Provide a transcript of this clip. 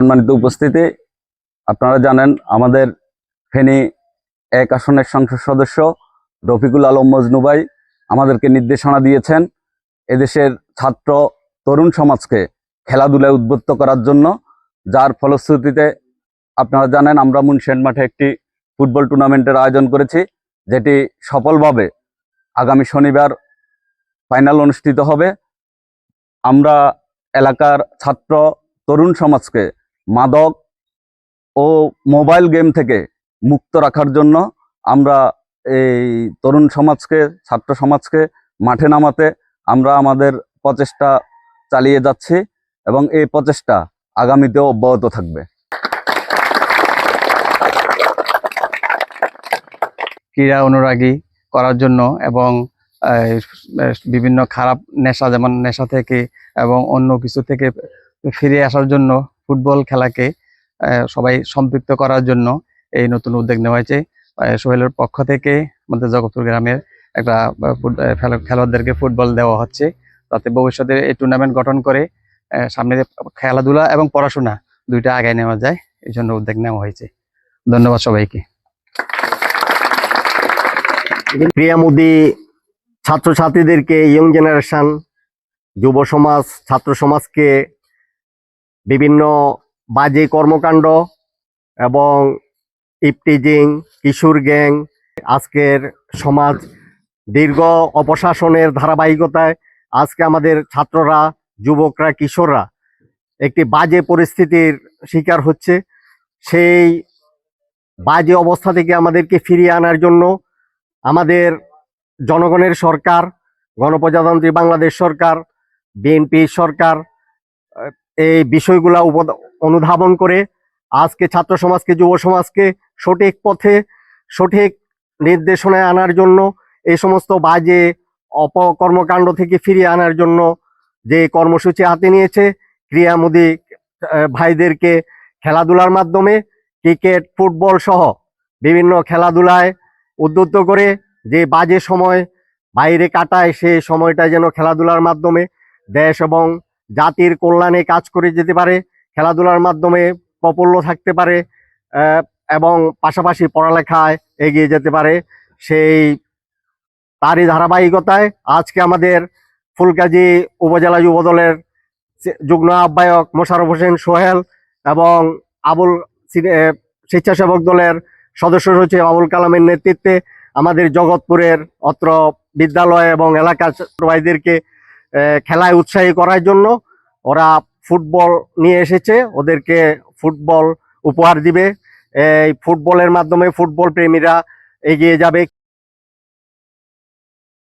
সম্মানিত উপস্থিতি, আপনারা জানেন আমাদের ফেনী 1 আসনের সংসদ সদস্য রফিকুল আলম মজনু ভাই আমাদেরকে নির্দেশনা দিয়েছেন এদেশের ছাত্র তরুণ সমাজকে খেলাধুলায় উদ্বুদ্ধ করার জন্য, যার ফলশ্রুতিতে আপনারা জানেন আমরা মুন্সিগঞ্জ মাঠে একটি ফুটবল টুর্নামেন্টের আয়োজন করেছি, যেটি সফলভাবে আগামী শনিবার ফাইনাল অনুষ্ঠিত হবে। আমরা এলাকার ছাত্র তরুণ সমাজকে মাদক ও মোবাইল গেম থেকে মুক্ত রাখার জন্য আমরা এই তরুণ সমাজকে, ছাত্র সমাজকে মাঠে নামাতে আমরা আমাদের প্রচেষ্টা চালিয়ে যাচ্ছি এবং এই প্রচেষ্টা আগামীতেও অব্যাহত থাকবে। ক্রীড়া অনুরাগী করার জন্য এবং বিভিন্ন খারাপ নেশা, যেমন নেশা থেকে এবং অন্য কিছু থেকে ফিরে আসার জন্য ফুটবল খেলাকে সবাই সম্পৃক্ত করার জন্য এই নতুন উদ্যোগ নেওয়া হয়েছে। সোহেলের পক্ষ থেকে আমাদের জগৎপুর গ্রামের একটা খেলোয়াড়দেরকে ফুটবল দেওয়া হচ্ছে, যাতে ভবিষ্যতে এই টুর্নামেন্ট গঠন করে সামনে খেলাধুলা এবং পড়াশোনা দুইটা আগায় নেওয়া যায়, এই জন্য উদ্যোগ নেওয়া হয়েছে। ধন্যবাদ সবাইকে। ক্রীড়ামোদী ছাত্রছাত্রীদেরকে, ইয়ং জেনারেশন, যুব সমাজ, ছাত্র সমাজকে বিভিন্ন বাজে কর্মকাণ্ড এবং ইপটিজিং, কিশোর গ্যাং, আজকের সমাজ দীর্ঘ অপশাসনের ধারাবাহিকতায় আজকে আমাদের ছাত্ররা, যুবকরা, কিশোররা একটি বাজে পরিস্থিতির শিকার হচ্ছে। সেই বাজে অবস্থা থেকে আমাদেরকে ফিরিয়ে আনার জন্য আমাদের জনগণের সরকার, গণপ্রজাতন্ত্রী বাংলাদেশ সরকার, বিএনপি সরকার এই বিষয়গুলা অনুধাবন করে আজকে ছাত্র সমাজকে, যুব সমাজকে সঠিক পথে, সঠিক নির্দেশনায় আনার জন্য, এই সমস্ত বাজে অপকর্মকাণ্ড থেকে ফিরিয়ে আনার জন্য যে কর্মসূচি হাতে নিয়েছে, ক্রীড়ামোদী ভাইদেরকে খেলাধুলার মাধ্যমে ক্রিকেট, ফুটবল সহ বিভিন্ন খেলাধুলায় উদ্বুদ্ধ করে যে বাজে সময় বাইরে কাটায়, সেই সময়টা যেন খেলাধুলার মাধ্যমে দেশ এবং জাতির কল্যাণে কাজ করে যেতে পারে, খেলাধুলার মাধ্যমে প্রফুল্ল থাকতে পারে এবং পাশাপাশি পড়ালেখায় এগিয়ে যেতে পারে। তারই ধারাবাহিকতায় আজকে আমাদের ফুলগাজী উপজেলা যুবদলের যুগ্ম আহ্বায়ক মোশাররফ হোসেন সোহেল এবং স্বেচ্ছাসেবক দলের সদস্য সচিব আবুল কালামের নেতৃত্বে আমাদের জগৎপুরের অত্র বিদ্যালয় এবং এলাকার ভাইদেরকে খেলায় উৎসাহী করার জন্য ওরা ফুটবল নিয়ে এসেছে। ওদেরকে ফুটবল উপহার দিবে। এই ফুটবলের মাধ্যমে ফুটবল প্রেমীরা এগিয়ে যাবে।